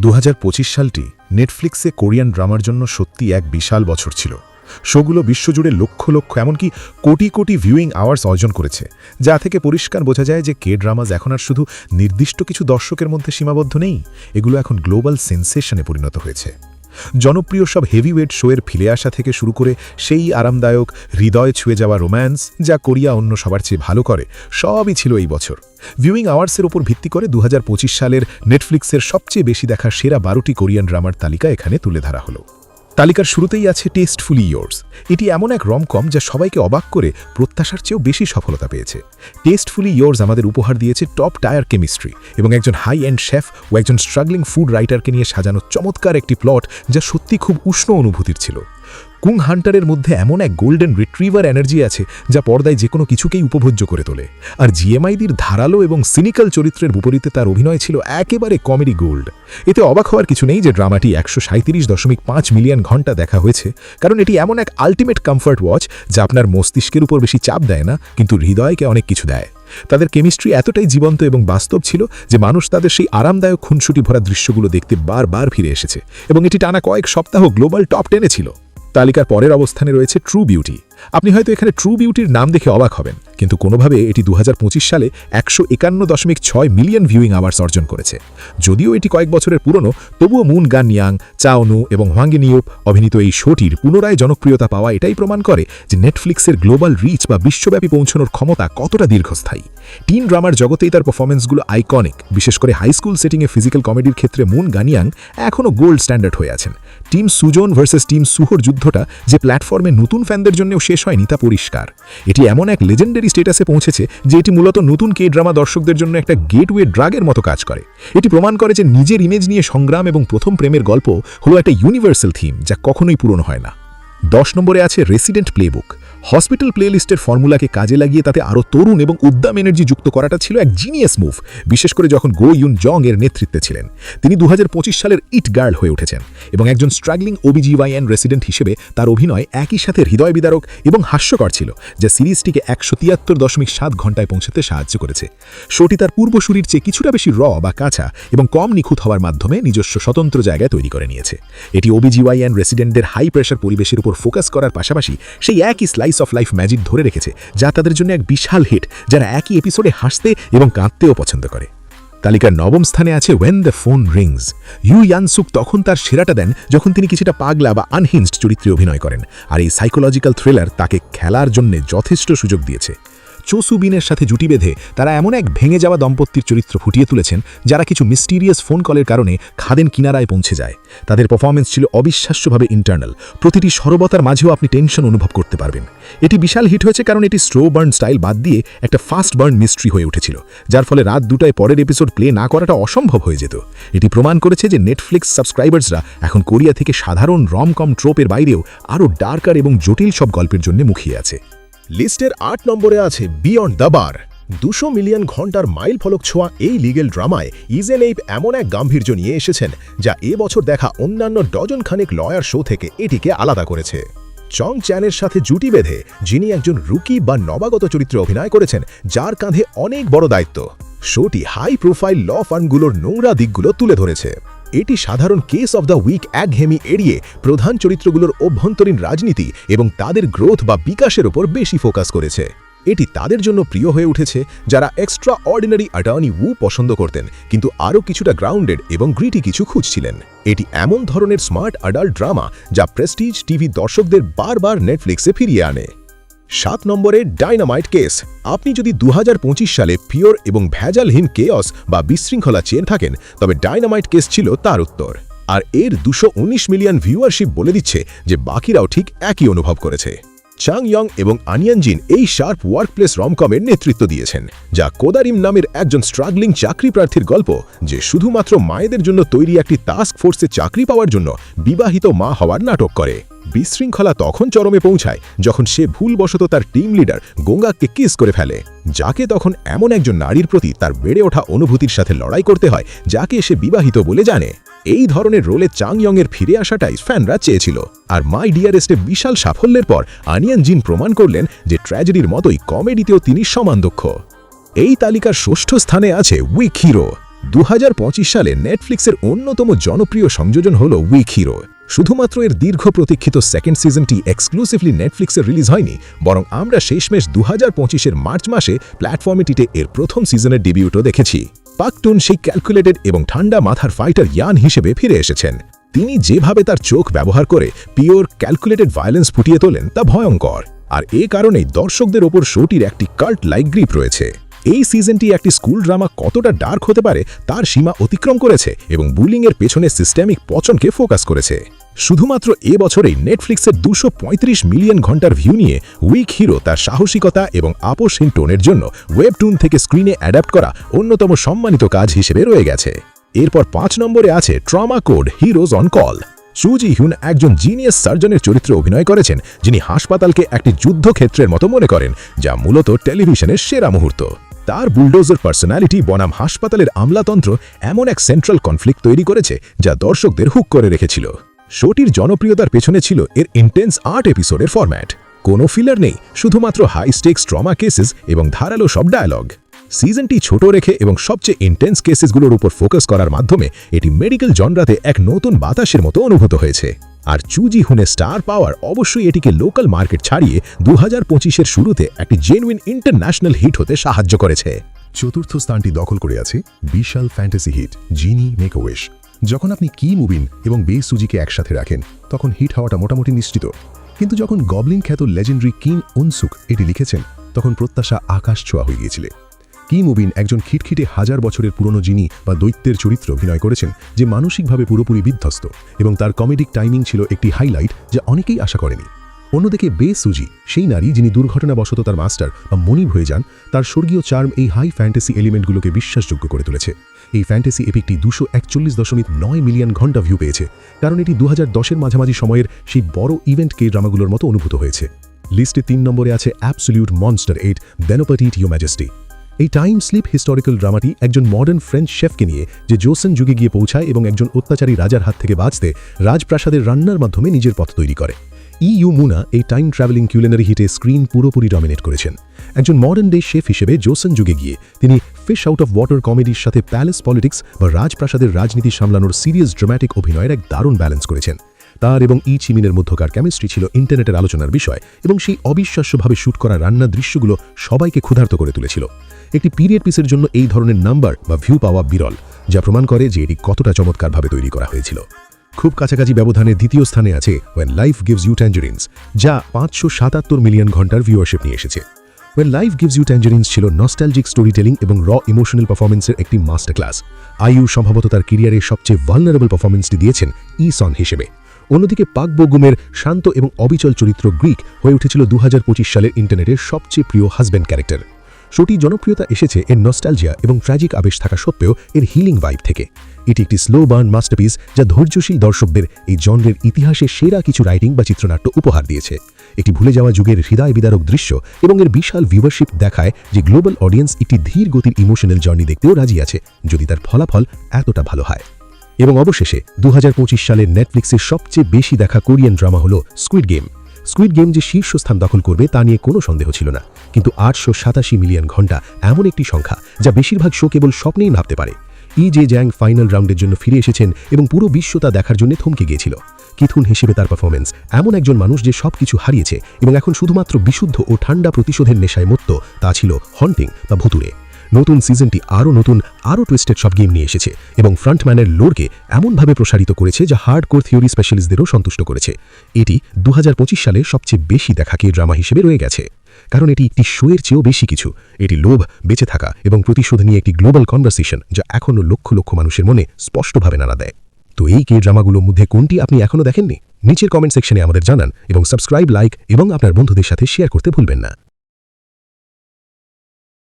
2025 সালটি নেটফ্লিক্সে কোরিয়ান ড্রামার জন্য সত্যি এক বিশাল বছর ছিল। শোগুলো বিশ্বজুড়ে লক্ষ লক্ষ এমনকি কোটি কোটি ভিউইং আওয়ার্স অর্জন করেছে, যা থেকে পরিষ্কার বোঝা যায় যে কে ড্রামাজ এখন আর শুধু নির্দিষ্ট কিছু দর্শকের মধ্যে সীমাবদ্ধ নেই, এগুলো এখন গ্লোবাল সেন্সেশনে পরিণত হয়েছে। জনপ্রিয় সব হেভিওয়েট শোয়ের ফিরে আসা থেকে শুরু করে সেই আরামদায়ক হৃদয় ছুঁয়ে যাওয়া রোম্যান্স যা কোরিয়া অন্য সবার চেয়ে ভালো করে, সবই ছিল এই বছর। ভিউইং আওয়ার্সের ওপর ভিত্তি করে 2025 সালের নেটফ্লিক্সের সবচেয়ে বেশি দেখা সেরা 12টি কোরিয়ান ড্রামার তালিকা এখানে তুলে ধরা হলো। তালিকার শুরুতেই আছে টেস্টফুলি ইয়োর্স। এটি এমন এক রমকম যা সবাইকে অবাক করে প্রত্যাশার চেয়েও বেশি সফলতা পেয়েছে। টেস্টফুলি ইয়োর্স আমাদের উপহার দিয়েছে টপ টায়ার কেমিস্ট্রি এবং একজন হাই এন্ড শেফ ও একজন স্ট্রাগলিং ফুড রাইটারকে নিয়ে সাজানো চমৎকার একটি প্লট যা সত্যি খুব উষ্ণ অনুভূতির ছিল। কুং হান্টারের মধ্যে এমন এক গোল্ডেন রিট্রিভার এনার্জি আছে যা পর্দায় যে কোনো কিছুকেই উপভোগ্য করে তোলে, আর জিএমআইদির ধারালো এবং সিনিক্যাল চরিত্রের বিপরীতে তার অভিনয় ছিল একেবারে কমেডি গোল্ড। এতে অবাক হওয়ার কিছু নেই যে ড্রামাটি 137.5 মিলিয়ন ঘন্টা দেখা হয়েছে, কারণ এটি এমন এক আল্টিমেট কমফর্ট ওয়াচ যা আপনার মস্তিষ্কের উপর বেশি চাপ দেয় না, কিন্তু হৃদয়কে অনেক কিছু দেয়। তাদের কেমিস্ট্রি এতটাই জীবন্ত এবং বাস্তব ছিল যে মানুষ তাদের সেই আরামদায়ক খুনসুটি ভরা দৃশ্যগুলো দেখতে বারবার ফিরে এসেছে, এবং এটি টানা কয়েক সপ্তাহ গ্লোবাল টপ 10-এ ছিল। তালিকার পরের অবস্থানে রয়েছে ট্রু বিউটি। আপনি হয়তো এখানে ট্রু বিউটির নাম দেখে অবাক হবেন, কিন্তু কোনোভাবে এটি 2025 সালে 151.6 মিলিয়ন ভিউইং আওয়ার্স অর্জন করেছে। যদিও এটি কয়েক বছরের পুরনো, তবুও মুন গান ইয়াং, চাওনু এবং হোয়াঙ্গি নিউপ অভিনীত এই শোটির পুনরায় জনপ্রিয়তা পাওয়া এটাই প্রমাণ করে যে নেটফ্লিক্সের গ্লোবাল রিচ বা বিশ্বব্যাপী পৌঁছানোর ক্ষমতা কতটা দীর্ঘস্থায়ী। টিন ড্রামার জগতেই তার পারফরমেন্সগুলো আইকনিক, বিশেষ করে হাই স্কুল সেটিংয়ে ফিজিক্যাল কমেডির ক্ষেত্রে মুন গানিয়াং এখনও গোল্ড স্ট্যান্ডার্ড হয়ে আছেন। টিম সুজন ভার্সেস টিম সুহোর যুদ্ধটা যে প্ল্যাটফর্মে নতুন ফ্যানদের জন্যও শেষ হয়নি তা পরিষ্কার। এটি এমন এক লেজেন্ডারি স্টেটাসে পৌঁছেছে যে এটি মূলত নতুন কে ড্রামা দর্শকদের জন্য একটা গেটওয়ে ড্রাগের মতো কাজ করে। এটি প্রমাণ করে যে নিজের ইমেজ নিয়ে সংগ্রাম এবং প্রথম প্রেমের গল্প হলো একটা ইউনিভার্সাল থিম যা কখনোই পূরণ হয় না। 10 নম্বরে আছে রেসিডেন্ট প্লেবুক। হসপিটাল প্লেলিস্টের ফর্মুলাকে কাজে লাগিয়ে তাতে আরও তরুণ এবং উদ্দাম এনার্জি যুক্ত করাটা ছিল এক জিনিয়াস মুভ, বিশেষ করে যখন গো ইউন জং এর নেতৃত্বে ছিলেন। তিনি 2025 সালের ইট গার্ল হয়ে উঠেছেন এবং একজন স্ট্রাগলিং ওবিজিওয়াইএন রেসিডেন্ট হিসেবে তার অভিনয় একই সাথে হৃদয় বিদারক এবং হাস্যকর ছিল, যা সিরিজটিকে 173.7 ঘন্টায় পৌঁছাতে সাহায্য করেছে। শোটি তার পূর্বসূরির চেয়ে কিছুটা বেশি বা কাঁচা এবং কম নিখুঁত হওয়ার মাধ্যমে নিজস্ব স্বতন্ত্র জায়গায় তৈরি করে নিয়েছে। এটি ওবিজিওয়াইএন রেসিডেন্টদের হাই প্রেশার পরিবেশের উপর ফোকাস করার পাশাপাশি সেই একই স্লাইস অফ লাইফ ম্যাজিক ধরে রেখেছে, যা তাদের জন্য এক বিশাল হিট, যারা একই এপিসোডে হাসতে এবং কাঁদতেও পছন্দ করে। তালিকার 9ম স্থানে আছে when the phone rings. Yoo Yeonseok তখন তার সেরাটা দেন যখন তিনি কিছুটা পাগলা বা আনহিঞ্জড চরিত্রে অভিনয় করেন, আর এই সাইকোলজিক্যাল থ্রিলার তাকে খেলার জন্য যথেষ্ট সুযোগ দিয়েছে। চোসুবিনের সাথে জুটি বেঁধে তারা এমন এক ভেঙে যাওয়া দম্পতির চরিত্র ফুটিয়ে তুলেছেন যারা কিছু মিস্টিরিয়াস ফোন কলের কারণে খাদেন কিনারায় পৌঁছে যায়। তাদের পারফরমেন্স ছিল অবিশ্বাস্যভাবে ইন্টারনাল, প্রতিটি সরবতার মাঝেও আপনি টেনশন অনুভব করতে পারবেন। এটি বিশাল হিট হয়েছে কারণ এটি স্লো বার্ন স্টাইল বাদ দিয়ে একটা ফাস্ট বার্ন মিস্ট্রি হয়ে উঠেছিল, যার ফলে রাত 2টায় পরের এপিসোড প্লে না করাটা অসম্ভব হয়ে যেত। এটি প্রমাণ করেছে যে নেটফ্লিক্স সাবস্ক্রাইবার্সরা এখন কোরিয়া থেকে সাধারণ রমকম ট্রোপের বাইরেও আরও ডার্কার এবং জটিল সব গল্পের জন্য মুখিয়ে আছে। লিস্টের 8 নম্বরে আছে বিয়ন্ড দ্য বার। 200 মিলিয়ন ঘন্টার মাইল ফলক ছোঁয়া এই লিগেল ড্রামায় ইজেনেইপ এমন এক গাম্ভীর্য নিয়ে এসেছেন যা এবছর দেখা অন্যান্য ডজন খানেক লয়ার শো থেকে এটিকে আলাদা করেছে। চং চ্যানের সাথে জুটি বেঁধে যিনি একজন রুকি বা নবাগত চরিত্রে অভিনয় করেছেন, যার কাঁধে অনেক বড় দায়িত্ব। শোটি হাই প্রোফাইল ল ফার্মগুলোর নোংরা দিকগুলো তুলে ধরেছে। এটি সাধারণ কেস অফ দ্য উইক একঘেয়েমি এড়িয়ে প্রধান চরিত্রগুলোর অভ্যন্তরীণ রাজনীতি এবং তাদের গ্রোথ বা বিকাশের উপর বেশি ফোকাস করেছে। এটি তাদের জন্য প্রিয় হয়ে উঠেছে যারা এক্সট্রা অর্ডিনারি অ্যাটর্নি উ পছন্দ করতেন কিন্তু আরও কিছুটা গ্রাউন্ডেড এবং গ্রিটি কিছু খুঁজছিলেন। এটি এমন ধরনের স্মার্ট অ্যাডাল্ট ড্রামা যা প্রেস্টিজ টিভি দর্শকদের বারবার নেটফ্লিক্সে ফিরিয়ে আনে। 7 নম্বরে ডাইনামাইট কেস। আপনি যদি 2025 সালে পিওর এবং ভেজালহীন কেয়স বা বিশৃঙ্খলা চেয়ে থাকেন, তবে ডাইনামাইট কেস ছিল তার উত্তর। আর এর 219 মিলিয়ন ভিউয়ারশিপ বলে দিচ্ছে যে বাকিরাও ঠিক একই অনুভব করেছে। চাং ইয়ং এবং আনিয়ানজিন এই শার্প ওয়ার্কপ্লেস রমকমের নেতৃত্ব দিয়েছেন, যা কোদারিম নামের একজন স্ট্রাগলিং চাকরি প্রার্থীর গল্প, যে শুধুমাত্র মায়েদের জন্য তৈরি একটি টাস্ক ফোর্সে চাকরি পাওয়ার জন্য বিবাহিত মা হওয়ার নাটক করে। বিশৃঙ্খলা তখন চরমে পৌঁছায় যখন সে ভুলবশত তার টিম লিডার গোঙ্গাককে কিস করে ফেলে, যাকে তখন এমন একজন নারীর প্রতি তার বেড়ে ওঠা অনুভূতির সাথে লড়াই করতে হয় যাকে সে বিবাহিত বলে জানে। এই ধরনের রোলে চাং ইয়ংয়ের ফিরে আসাটাই ফ্যানরা চেয়েছিল। আর মাই ডিয়ারেস্টে বিশাল সাফল্যের পর আনিয়ান জিন প্রমাণ করলেন যে ট্র্যাজেডির মতোই কমেডিতেও তিনি সমান দক্ষ। এই তালিকার 6ষ্ঠ স্থানে আছে উইক হিরো। 2025 সালে নেটফ্লিক্সের অন্যতম জনপ্রিয় সংযোজন হল উইক হিরো। শুধুমাত্র এর দীর্ঘ প্রতীক্ষিত সেকেন্ড সিজনটি এক্সক্লুসিভলি নেটফ্লিক্সে রিলিজ হয়নি, বরং আমরা শেষমেশ 2025-এর মার্চ মাসে প্ল্যাটফর্মটিতে এর প্রথম সিজনের ডেবিউটও দেখেছি। পাক টুন সেই ক্যালকুলেটেড এবং ঠান্ডা মাথার ফাইটার ইয়ান হিসেবে ফিরে এসেছেন। তিনি যেভাবে তার চোখ ব্যবহার করে পিওর ক্যালকুলেটেড ভায়োলেন্স ফুটিয়ে তোলেন তা ভয়ঙ্কর, আর এ কারণেই দর্শকদের ওপর শোটির একটি কাল্ট লাইক গ্রিপ রয়েছে। এই সিজনটি একটি স্কুল ড্রামা কতটা ডার্ক হতে পারে তার সীমা অতিক্রম করেছে এবং বুলিংয়ের পেছনে সিস্টেমিক পচনকে ফোকাস করেছে। শুধুমাত্র এবছরেই নেটফ্লিক্সের 235 মিলিয়ন ঘন্টার ভিউ নিয়ে উইক হিরো তার সাহসিকতা এবং আপোষহীন টোনের জন্য ওয়েবটুন থেকে স্ক্রিনে অ্যাডাপ্ট করা অন্যতম সম্মানিত কাজ হিসেবে রয়ে গেছে। এরপর 5 নম্বরে আছে trauma code heroes on call. চু জি হুন একজন জিনিয়াস সার্জনের চরিত্রে অভিনয় করেছেন, যিনি হাসপাতালকে একটি যুদ্ধক্ষেত্রের মতো মনে করেন, যা মূলত টেলিভিশনের সেরা মুহূর্ত। তার বুলডোজার পার্সোনালিটি বনাম হাসপাতালের আমলাতন্ত্র এমন এক সেন্ট্রাল কনফ্লিক্ট তৈরি করেছে যা দর্শকদের হুক করে রেখেছিল। শোটির জনপ্রিয়তার পেছনে ছিল এর ইন্টেন্স 8 এপিসোডের ফরম্যাট। কোনো ফিলার নেই, শুধুমাত্র হাই স্টেক্স ট্রমা কেসেস এবং ধারালো সব ডায়ালগ। সিজনটি ছোট রেখে এবং সবচেয়ে ইন্টেন্স কেসেসগুলোর উপর ফোকাস করার মাধ্যমে এটি মেডিকেল জনরাতে এক নতুন বাতাসের মতো অনুভূত হয়েছে। আর চু জি হুনের স্টার পাওয়ার অবশ্যই এটিকে লোকাল মার্কেট ছাড়িয়ে 2025-এর শুরুতে একটি জেনুইন ইন্টারন্যাশনাল হিট হতে সাহায্য করেছে। চতুর্থ স্থানটি দখল করে আছে বিশাল fantasy hit Genie make a wish. যখন আপনি কি মুবিন এবং বে সুজিকে একসাথে রাখেন তখন হিট হওয়াটা মোটামুটি নিশ্চিত, কিন্তু যখন গবলিন খ্যাত লেজেন্ডারি কিন উনসুক এটি লিখেছেন তখন প্রত্যাশা আকাশ ছোঁয়া হয়ে গিয়েছিল। কি মুবিন একজন খিটখিটে 1000 বছরের পুরনো জিনি বা দৈত্যের চরিত্র অভিনয় করেছেন, যে মানসিকভাবে পুরোপুরি বিধ্বস্ত, এবং তার কমেডিক টাইমিং ছিল একটি হাইলাইট যা অনেকেই আশা করেনি। অন্যদিকে বে সুজি সেই নারী যিনি দুর্ঘটনাবশত তার মাস্টার বা মনিব হয়ে যান, তার স্বর্গীয় চার্ম এই হাই ফ্যান্টাসি এলিমেন্টগুলোকে বিশ্বাসযোগ্য করে তুলেছে। এই ফ্যান্টাসি এপিকটি 241.9 মিলিয়ন ঘন্টা ভিউ পেয়েছে, কারণ এটি 2010-এর মাঝামাঝি সময়ের সেই বড় ইভেন্ট কে ড্রামাগুলোর মতো অনুভূত হয়েছে। লিস্টে 3 নম্বরে আছে অ্যাবসলিউট মনস্টার 8 বেনোপেটিট ইউ ম্যাজেস্টি। এই টাইম স্লিপ হিস্টোরিক্যাল ড্রামাটি একজন মডার্ন ফ্রেঞ্চ শেফকে নিয়ে যে জোসেন যুগে গিয়ে পৌঁছায় এবং একজন অত্যাচারী রাজার হাত থেকে বাঁচতে রাজপ্রাসাদের রান্নার মাধ্যমে নিজের পথ তৈরি করে। ইউ মুনা এই টাইম ট্রাভেলিং কিউলিনারি হিটে স্ক্রিন পুরোপুরি ডমিনেট করেছেন। একজন মডার্ন ডে শেফ হিসেবে জোসেন যুগে গিয়ে তিনি ফিশ আউট অফ ওয়াটার কমেডির সাথে প্যালেস পলিটিক্স বা রাজপ্রাসাদের রাজনীতি সামলানোর সিরিয়াস ড্রামাটিক অভিনয়ের এক দারুণ ব্যালেন্স করেছেন। তার এবং চিমিনের মধ্যকার কেমিস্ট্রি ছিল ইন্টারনেটের আলোচনার বিষয়, এবং সেই অবিশ্বাস্যভাবে শ্যুট করা রান্নার দৃশ্যগুলো সবাইকে ক্ষুধার্ত করে তুলেছিল। একটি পিরিয়ড পিসের জন্য এই ধরনের নাম্বার বা ভিউ পাওয়া বিরল, যা প্রমাণ করে যে এটি কতটা চমৎকারভাবে তৈরি করা হয়েছিল। খুব কাছাকাছি ব্যবধানে দ্বিতীয় স্থানে আছে ওয়েন লাইফ গিভস ইউ ট্যাঞ্জারিনস, যা 577 মিলিয়ন ঘন্টার ভিউয়ারশিপ নিয়ে এসেছে। ওয়েন লাইফ গিভস ইউ ট্যাঞ্জারিনস ছিল নস্টালজিক স্টোরি টেলিং এবং র ইমোশনাল পারফরমেন্সের একটি মাস্টার ক্লাস। আইউ সম্ভবত তার ক্যারিয়ারের সবচেয়ে ভালনারেবল পারফরমেন্সটি দিয়েছেন ইসন হিসেবে। অন্যদিকে পাক বোগুমের শান্ত এবং অবিচল চরিত্র গ্রিক হয়ে উঠেছিল 2025 সালের ইন্টারনেটের সবচেয়ে প্রিয় হাজব্যান্ড ক্যারেক্টার। শোটি জনপ্রিয়তা এসেছে এর নস্টালজিয়া এবং ট্র্যাজিক আবেশ থাকা সত্ত্বেও এর হিলিং ভাইব থেকে। এটি একটি স্লো বার্ন মাস্টারপিস যা ধৈর্যশীল দর্শকদের এই জনরের ইতিহাসে সেরা কিছু রাইটিং বা চিত্রনাট্য উপহার দিয়েছে। একটি ভুলে যাওয়া যুগের হৃদয় বিদারক দৃশ্য এবং এর বিশাল ভিউয়ারশিপ দেখায় যে গ্লোবাল অডিয়েন্স একটি ধীর গতির ইমোশনাল জার্নি দেখতেও রাজি আছে, যদি তার ফলাফল এতটা ভালো হয়। এবং অবশেষে 2025 সালের নেটফ্লিক্সের সবচেয়ে বেশি দেখা কোরিয়ান ড্রামা হল স্কুইড গেম। স্কুইড গেম যে শীর্ষস্থান দখল করবে তা নিয়ে কোনো সন্দেহ ছিল না, কিন্তু 887 মিলিয়ন ঘন্টা এমন একটি সংখ্যা যা বেশিরভাগ শো কেবল স্বপ্নেই ভাবতে পারে। জে জ্যাং ফাইনাল রাউন্ডের জন্য ফিরে এসেছেন এবং পুরো বিশ্ব তা দেখার জন্য থমকে গিয়েছিল। কিথুন হিসেবে তার পারফরমেন্স এমন একজন মানুষ যে সবকিছু হারিয়েছে এবং এখন শুধুমাত্র বিশুদ্ধ ও ঠান্ডা প্রতিশোধের নেশায় মত্ত, তা ছিল হন্টিং বা ভুতুরে। নতুন সিজনটি আরও টুইস্টেড সব গেম নিয়ে এসেছে এবং ফ্রন্টম্যানের লোরকে এমনভাবে প্রসারিত করেছে যা হার্ড কোর থিওরি স্পেশালিস্টদেরও সন্তুষ্ট করেছে। এটি 2025 সালে সবচেয়ে বেশি দেখা কে ড্রামা হিসেবে রয়ে গেছে, কারণ এটি একটি শোয়ের চেয়েও বেশি কিছু। এটি লোভ, বেঁচে থাকা এবং প্রতিশোধ নিয়ে একটি গ্লোবাল কনভারসেশন যা এখনও লক্ষ লক্ষ মানুষের মনে স্পষ্টভাবে নাড়া দেয়। তো এই কে ড্রামাগুলোর মধ্যে কোনটি আপনি এখনও দেখেননি? নিচের কমেন্ট সেকশনে আমাদের জানান এবং সাবস্ক্রাইব, লাইক এবং আপনার বন্ধুদের সাথে শেয়ার করতে ভুলবেন না।